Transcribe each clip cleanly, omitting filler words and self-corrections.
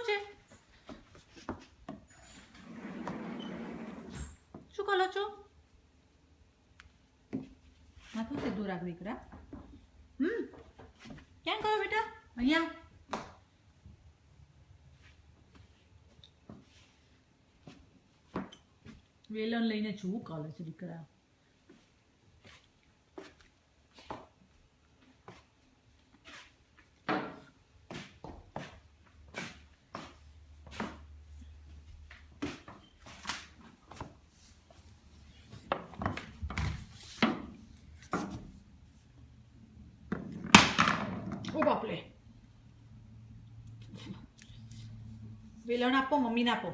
છે? શું કરો છો? માથું સીધું રાખ દીકરા. ક્યાં ગયો બેટા? અહીંયા. વેલણ લઈને શું કરે છે દીકરા? ઓ બાપરે, વેલણ આપો, મમ્મીને આપો.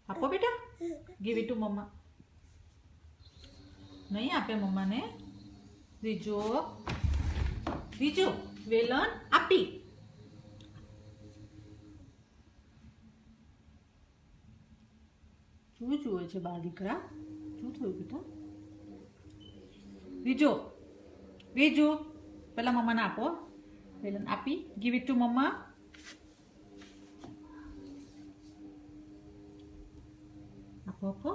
આપો બેટા, ગીવ ઇટ ટુ મમ્મા. નહીં આપે મમ્માને. રીજો, રીજો, વેલણ આપી. શું જુએ છે બાળ દીકરા? શું થયું બેટા? રીજો, રીજો, પેલા મમ્માને આપો. વેલણ આપી, ગીવ ઇટ ટુ મમ્મા. આપો આપો.